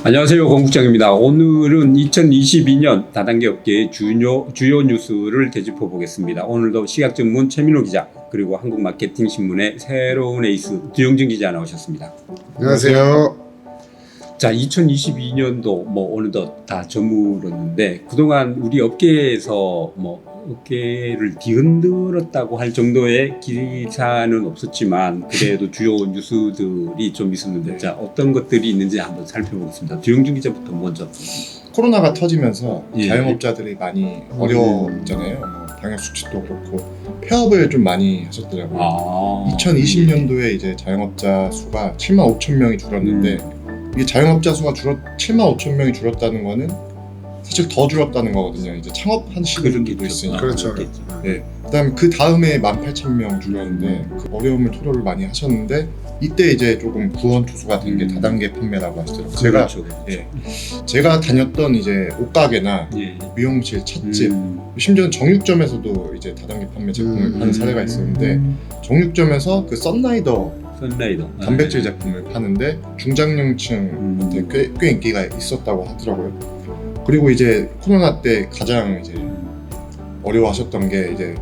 안녕하세요, 공국장입니다. 오늘은 2022년 다단계 업계의 주요 뉴스를 되짚어 보겠습니다. 오늘도 시각전문 최민호 기자 그리고 한국마케팅신문의 새로운 에이스 두영진 기자 나오셨습니다. 안녕하세요. 자, 2022년도 어느덧 다 저물었는데 그동안 우리 업계에서 업계를 뒤흔들었다고 할 정도의 기사는 없었지만 그래도 주요 뉴스들이 좀 있었는데 자, 어떤 것들이 있는지 한번 살펴보겠습니다. 두영진 기자부터 먼저. 코로나가 터지면서 예. 자영업자들이 많이 어려웠잖아요. 방역 수칙도 그렇고 폐업을 좀 많이 하셨더라고요. 2020년도에 이제 자영업자 수가 7만 5천 명이 줄었는데 이게 자영업자 수가 7만 5천 명이 줄었다는 거는 사실 더 줄었다는 거거든요. 이제 창업하시는 분들도 있으니까. 그렇죠. 네. 그다음에 그 다음에 18,000명 줄었는데 그 어려움을 토로를 많이 하셨는데 이때 이제 조금 구원 투수가 된 게 다단계 판매라고 하시더라고요. 그렇죠. 제가 다녔던 이제 옷가게나 예. 미용실, 찻집, 심지어는 정육점에서도 이제 다단계 판매 제품을 파는 사례가 있었는데 정육점에서 그 썬라이더 단백질 제품을 파는데 중장년층한테 꽤 인기가 있었다고 하더라고요. 그리고 이제 코로나 때 가장 이제 어려워하셨던 게 이제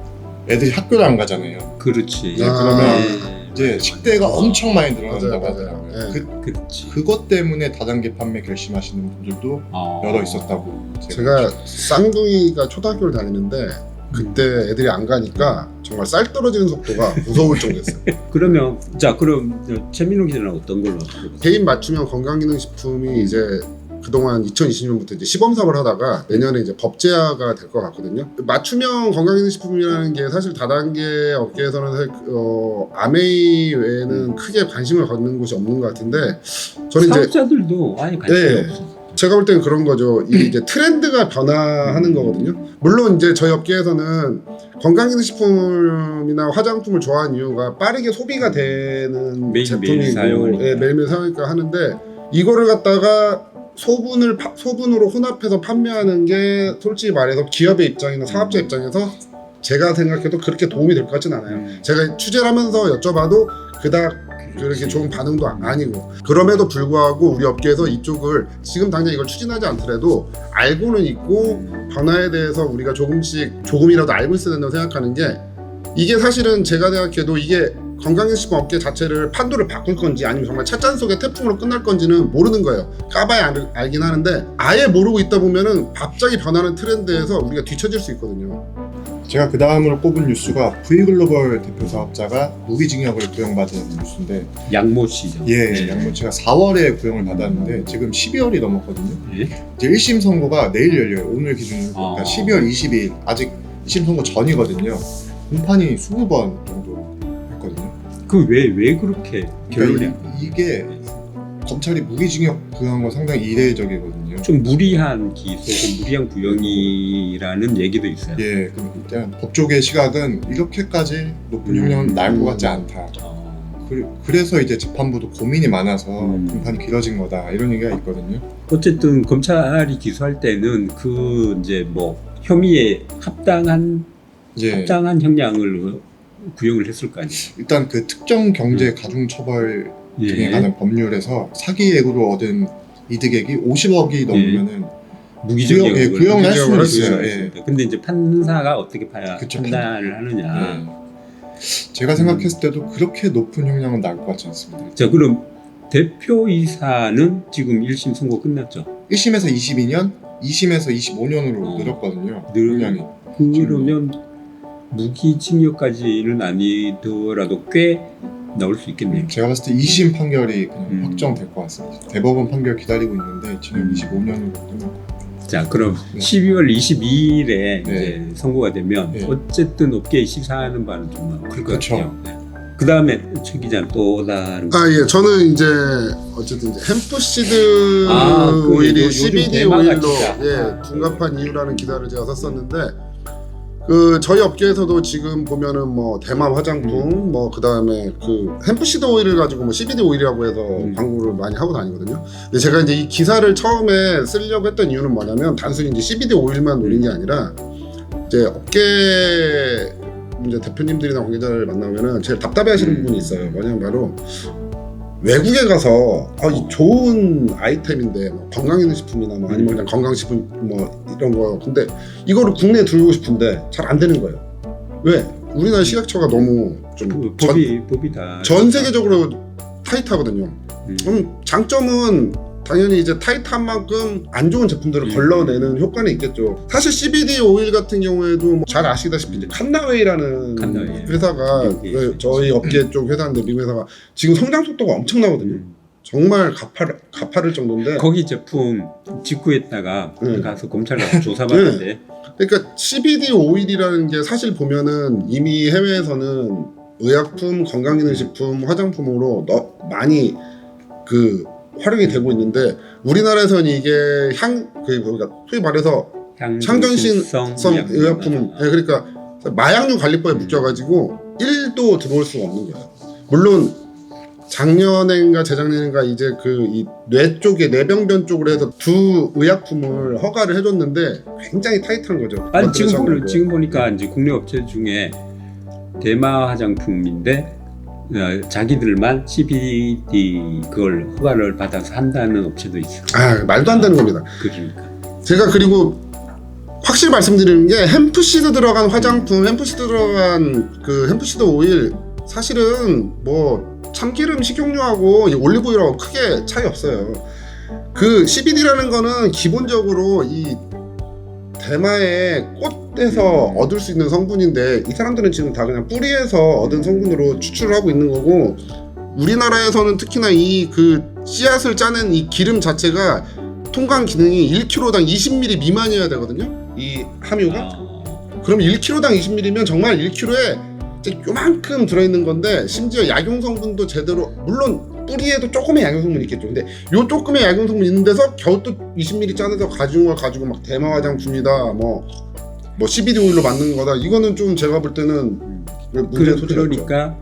애들이 학교를 안 가잖아요. 그렇지. 그러면 이제 식대가 엄청 많이 늘어난다고 맞아요. 하더라고요. 그렇지. 그것 때문에 다단계 판매 결심하시는 분들도 여러 있었다고 제가 쌍둥이가 초등학교를 다니는데 그때 애들이 안 가니까 정말 쌀 떨어지는 속도가 무서울 정도였어요. 그럼 최민호 기자는 어떤 걸로? 개인 맞춤형 건강기능식품이 이제 그동안 2020년부터 이제 시범사업을 하다가 내년에 이제 법제화가 될 것 같거든요. 맞춤형 건강기능식품이라는 게 사실 다단계 업계에서는 아메이 외에는 크게 관심을 갖는 곳이 없는 것 같은데 저는 이제 사업자들도 아예 관심이 없어. 제가 볼 때는 그런 거죠. 이제 트렌드가 변화하는 거거든요. 물론 이제 저희 업계에서는 건강기능식품이나 화장품을 좋아하는 이유가 빠르게 소비가 되는 제품이고 매일매일 사용하니까 하는데 이거를 갖다가 소분으로 혼합해서 판매하는 게 솔직히 말해서 기업의 입장이나 사업자 입장에서 제가 생각해도 그렇게 도움이 될 것 같지는 않아요. 제가 취재를 하면서 여쭤봐도 그닥 그렇게 좋은 반응도 아니고 그럼에도 불구하고 우리 업계에서 이쪽을 지금 당장 이걸 추진하지 않더라도 알고는 있고 변화에 대해서 우리가 조금이라도 알고 있어야 된다고 생각하는 게 이게 사실은 제가 생각해도 이게 건강기능식품 업계 자체를 판도를 바꿀 건지 아니면 정말 찻잔 속의 태풍으로 끝날 건지는 모르는 거예요. 까봐야 알긴 하는데 아예 모르고 있다 보면은 갑자기 변하는 트렌드에서 우리가 뒤처질 수 있거든요. 제가 그 다음으로 꼽은 뉴스가 V글로벌 대표 사업자가 무기징역을 구형받은 뉴스인데 양모 씨죠. 양모 씨가 4월에 구형을 받았는데 지금 12월이 넘었거든요. 예? 이제 1심 선고가 내일 열려요. 오늘 기준으로 그러니까 12월 20일 아직 2심 선고 전이거든요. 공판이 20번 정도 했거든요. 왜 그렇게 결론이 이게 검찰이 무기징역 구형한 건 상당히 이례적이거든요. 좀 무리한 기소, 무리한 구형이라는 얘기도 있어요. 일단 법조계의 시각은 이렇게까지 높은 형량은 나을 것 같지 않다. 그래서 이제 재판부도 고민이 많아서 공판이 길어진 거다 이런 얘기가 있거든요. 어쨌든 검찰이 기소할 때는 혐의에 합당한 형량을 구형을 했을 거 아니에요. 일단 그 특정 경제 가중처벌 등에 관한 법률에서 사기액으로 얻은 이득액이 50억이 넘으면은 구형을 할 수는 있어요. 근데 이제 판사가 어떻게 판단을 하느냐. 제가 생각했을 때도 그렇게 높은 형량은 나올 것 같지 않습니다. 자, 그럼 대표이사는 지금 1심 선고 끝났죠? 1심에서 22년, 2심에서 25년으로 늘었거든요. 형량이. 그러면 무기징역까지는 아니더라도 꽤 나올 수 있겠네요. 제가 봤을 때 2심 판결이 그냥 확정될 것 같습니다. 대법원 판결 기다리고 있는데 징역 25년으로 끝날 것 같아요. 자, 그럼 12월 22일에 이제 선고가 되면 어쨌든 업계에 시사하는 바는 좀 클 것 같아요. 그 다음에 최 기자는 또 다른 저는 이제 어쨌든 이제 햄프시드 오일이 CBD 오일로 둔갑한 이유라는 기사를 제가 썼었는데 저희 업계에서도 지금 보면은 대만 화장품 그다음에 햄프시드 오일을 가지고 CBD 오일이라고 해서 광고를 많이 하고 다니거든요. 근데 제가 이제 이 기사를 처음에 쓰려고 했던 이유는 뭐냐면 단순히 이제 CBD 오일만 노린 게 아니라 이제 업계 이제 대표님들이나 관계자를 만나면은 제일 답답해하시는 부분이 있어요. 뭐냐면 바로 외국에 가서 이 좋은 아이템인데 뭐 건강기능식품이나 뭐 아니면 그냥 건강식품 뭐 이런 거 근데 이거를 국내에 들고 싶은데 잘 안 되는 거예요. 왜? 우리나라 식약처가 너무 좀 법이 다 전 세계적으로 타이트하거든요. 그럼 장점은 당연히 이제 타이트한 만큼 안 좋은 제품들을 걸러내는 효과는 있겠죠. 사실 CBD 오일 같은 경우에도 뭐잘 아시다시피 이제 칸나웨이라는 회사가 저희 업계 쪽 회사인데 미국 회사가 지금 성장 속도가 엄청나거든요. 정말 가파를 정도인데 거기 제품 직구했다가 가서 검찰 가서 조사받는데 그러니까 CBD 오일이라는 게 사실 보면은 이미 해외에서는 의약품, 건강기능식품, 화장품으로 많이 그 활용이 되고 있는데 우리나라에서는 이게 그러니까 소위 말해서 향정신성 의약품, 그러니까 마약류 관리법에 묶여가지고 1도 들어올 수가 없는 거예요. 물론 작년인가 재작년인가 이제 이 뇌 쪽에 뇌병변 쪽으로 해서 2 의약품을 허가를 해줬는데 굉장히 타이트한 거죠. 아니 지금 보니까 이제 국내 업체 중에 대마 화장품인데 자기들만 CBD 그걸 허가를 받아서 한다는 업체도 있어요. 말도 안 되는 겁니다. 그러니까 제가 그리고 확실히 말씀드리는 게 햄프시드 들어간 화장품, 햄프시드 들어간 그 햄프시드 오일 사실은 뭐 참기름 식용유하고 올리브오일하고 크게 차이 없어요. 그 CBD라는 거는 기본적으로 이 대마의 꽃에서 얻을 수 있는 성분인데 이 사람들은 지금 다 그냥 뿌리에서 얻은 성분으로 추출을 하고 있는 거고 우리나라에서는 특히나 이 그 씨앗을 짜는 이 기름 자체가 통관 기능이 1kg당 20ml 미만이어야 되거든요. 이 함유가. 그럼 1kg당 20ml면 정말 1kg에 요만큼 들어있는 건데 심지어 약용 성분도 제대로 물론 뿌리에도 조금의 약용 성분이 있겠죠. 근데 요 조금의 약용 성분 있는 데서 겨우 또 20ml 짜내서 가지고 막 대마 화장품이다 뭐 CBD 오일로 만든 거다. 이거는 좀 제가 볼 때는 문제 소지가 있죠. 그러니까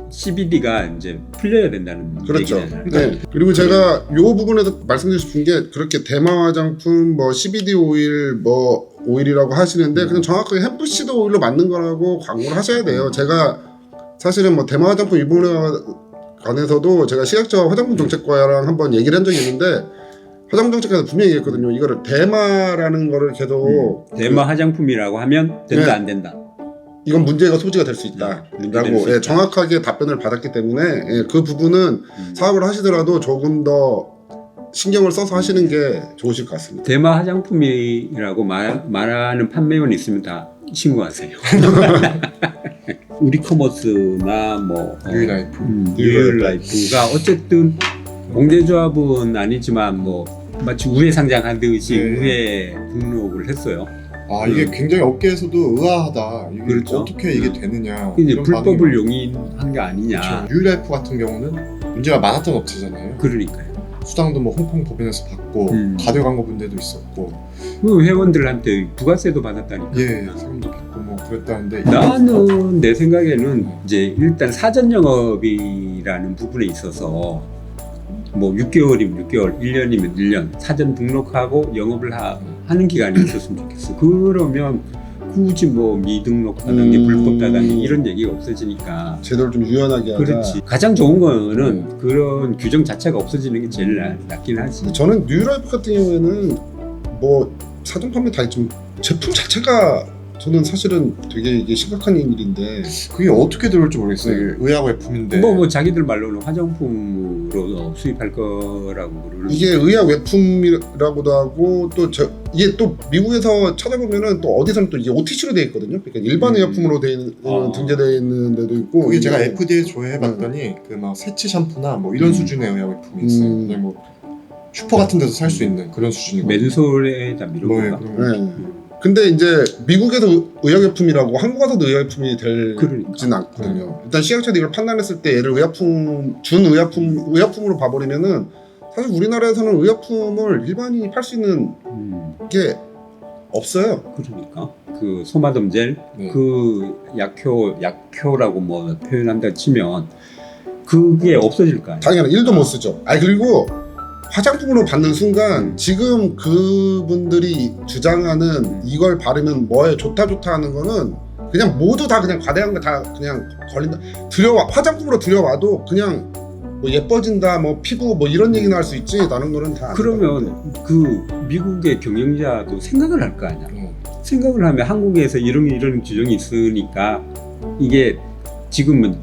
CBD가 이제 풀려야 된다는 그렇죠. 얘기잖아요. 네. 그리고 제가 요 부분에서 말씀드리고 싶은 게 그렇게 대마 화장품 뭐 CBD 오일 뭐 오일이라고 하시는데 그냥 정확하게 햄프시드 오일로 만든 거라고 광고를 하셔야 돼요. 제가 사실은 뭐 대마 화장품 일본에 관해서도 제가 식약처 화장품 정책과랑 한번 얘기를 한 적이 있는데 화장품 정책과에서 분명히 얘기했거든요. 이거를 대마라는 거를 계속 대마 화장품이라고 하면 된다 안 된다. 이건 문제가 소지가 될 수 있다라고 정확하게 답변을 받았기 때문에 그 부분은 사업을 하시더라도 조금 더 신경을 써서 하시는 게 좋으실 것 같습니다. 대마 화장품이라고 말하는 판매원이 있으면 다 신고하세요. 우리 커머스나 뭐 뉴라이프가 어쨌든 공제조합은 아니지만 뭐 마치 우회 상장하듯이 우회 등록을 했어요. 이게 굉장히 업계에서도 의아하다. 이게 그렇죠. 어떻게 이게 되느냐. 이제 불법을 용인한 게 아니냐. 그렇죠. 뉴라이프 같은 경우는 문제가 많았던 업체잖아요. 그러니까요. 수당도 뭐 홍콩 법인에서 받고 가려 광고 분들도 있었고 그 회원들한테 부가세도 받았다니까. 세금도 받고 뭐 그랬다는데 나는 내 생각에는 이제 일단 사전 영업이라는 부분에 있어서 뭐 6개월이면 6개월, 1년이면 1년 사전 등록하고 영업을 하는 기간이 있었으면 좋겠어. 그러면 굳이 뭐 미등록하는 게 불법다다니 이런 얘기가 없어지니까 제도를 좀 유연하게 하자. 그렇지. 가장 좋은 거는 그런 규정 자체가 없어지는 게 제일 낫긴 하지. 저는 뉴라이프 같은 경우에는 뭐 사전 판매 다 있지만 제품 자체가 저는 사실은 되게 이게 심각한 일인데 그게 어떻게 들어올지 모르겠어요. 이게 의약 외품인데 뭐 자기들 말로는 화장품으로 수입할 거라고 그러는 이게 의약 외품이라고도 하고 또 이게 또 미국에서 찾아보면은 또 어디서는 또 이게 OTC로 되어 있거든요. 그러니까 일반 의약품으로 되어 있는 등재되어 있는 데도 있고 그게 제가 FDA 조회해봤더니 그 막 세치 샴푸나 뭐 이런 수준의 의약 외품이 있어요. 그냥 뭐 슈퍼 같은 데서 살 수 있는 그런 수준이거든요. 맨솔에다 이런 건가? 근데 이제 미국에서 의약품이라고 한국 와서도 의약품이 되지는 않거든요. 일단 식약처도 이걸 판단했을 때 얘를 의약품으로 봐버리면은 사실 우리나라에서는 의약품을 일반인이 팔 수 있는 게 없어요. 그러니까 그 소마돔 젤, 그 약효라고 뭐 표현한다 치면 그게 없어질 거 아니에요. 당연히 1도 못 쓰죠. 그리고 화장품으로 받는 순간 지금 그분들이 주장하는 이걸 바르면 뭐에 좋다 하는 거는 그냥 모두 다 그냥 과대한 거 다 그냥 걸린다. 화장품으로 들여와도 그냥 뭐 예뻐진다, 뭐 피부 뭐 이런 얘기는 할 수 있지 다른 거는 다. 안 그러면 그 미국의 경영자도 생각을 할 거 아니야. 생각을 하면 한국에서 이런 규정이 있으니까 이게 지금은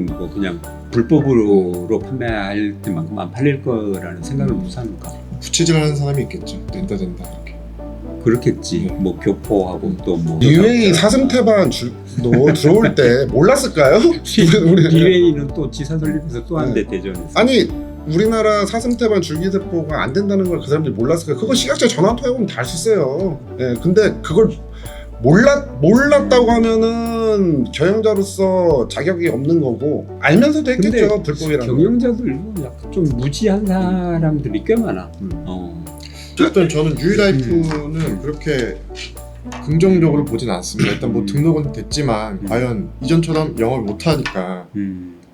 뭐 그냥 불법으로 판매할 때만큼 안 팔릴 거라는 생각을 못 하니까. 부치질하는 사람이 있겠죠. 된다 이렇게. 그렇겠지. 뭐 교포하고 또 뭐. 리웨이 사슴태반 너 들어올 때 몰랐을까요? 리웨이는 또 지사 설립해서 또 한 대 대전에서. 아니 우리나라 사슴태반 줄기세포가 안 된다는 걸 그 사람들이 몰랐을까요? 그거 시각적 전화 한 통해 보면 다 알 수 있어요. 예, 근데 그걸 몰랐다고 하면은 경영자로서 자격이 없는 거고 알면서도 했겠죠. 불법이라는 거. 경영자들도 약간 좀 무지한 사람들이 꽤 많아. 어쨌든 저는 뉴라이프는 그렇게 긍정적으로 보진 않습니다. 일단 뭐 등록은 됐지만 과연 이전처럼 영업을 못하니까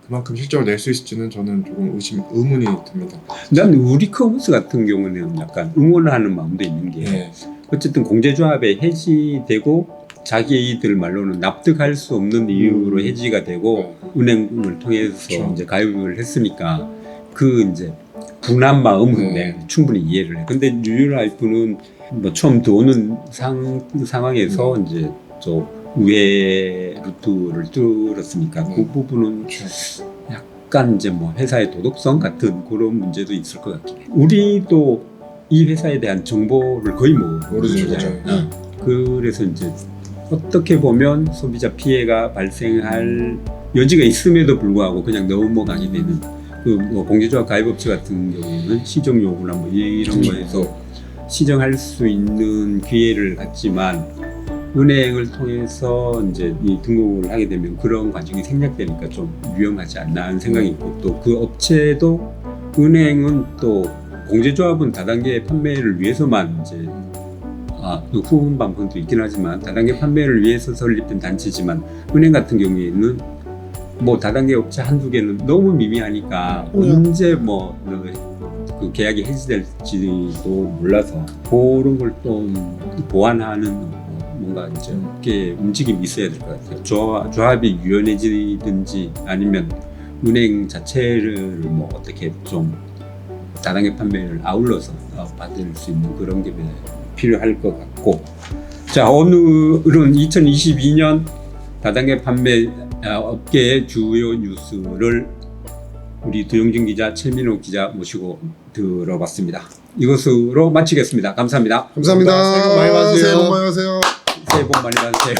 그만큼 실적을 낼 수 있을지는 저는 조금 의문이 듭니다. 난 우리커머스 같은 경우는 약간 응원하는 마음도 있는 게 네. 어쨌든 공제조합에 해지되고 자기들 말로는 납득할 수 없는 이유로 해지가 되고 은행을 통해서 그렇죠. 이제 가입을 했으니까 그 이제 분한 마음은 내가 충분히 이해를 해. 근데 뉴라이프는 뭐 처음 들어오는 상황에서 이제 저 우회 루트를 뚫었으니까 그 부분은 약간 이제 뭐 회사의 도덕성 같은 그런 문제도 있을 것 같긴 해. 우리도 이 회사에 대한 정보를 거의 모르죠. 그래서 이제 어떻게 보면 소비자 피해가 발생할 여지가 있음에도 불구하고 그냥 넘어가게 되는 그 뭐 공제조합 가입업체 같은 경우는 시정 요구나 뭐 이런 거에서 시정할 수 있는 기회를 갖지만 은행을 통해서 이제 이 등록을 하게 되면 그런 과정이 생략되니까 좀 위험하지 않나 하는 생각이 있고 또 그 업체도 은행은 또 공제조합은 다단계 판매를 위해서만 이제 그 후원 방법도 있긴 하지만 다단계 판매를 위해서 설립된 단체지만 은행 같은 경우에는 뭐 다단계 업체 한두 개는 너무 미미하니까 언제 뭐 그 계약이 해지될지도 몰라서 그런 걸 좀 보완하는 뭔가 이제 업계 움직임이 있어야 될 것 같아요. 조합이 유연해지든지 아니면 은행 자체를 뭐 어떻게 좀 다단계 판매를 아울러서 받을 수 있는 그런 게 필요할 것 같고, 자 오늘은 2022년 다단계 판매 업계의 주요 뉴스를 우리 두영진 기자, 최민호 기자 모시고 들어봤습니다. 이것으로 마치겠습니다. 감사합니다. 감사합니다. 새해 복 많이 받으세요. 새해 복 많이 받으세요. 새해 복 많이 받으세요.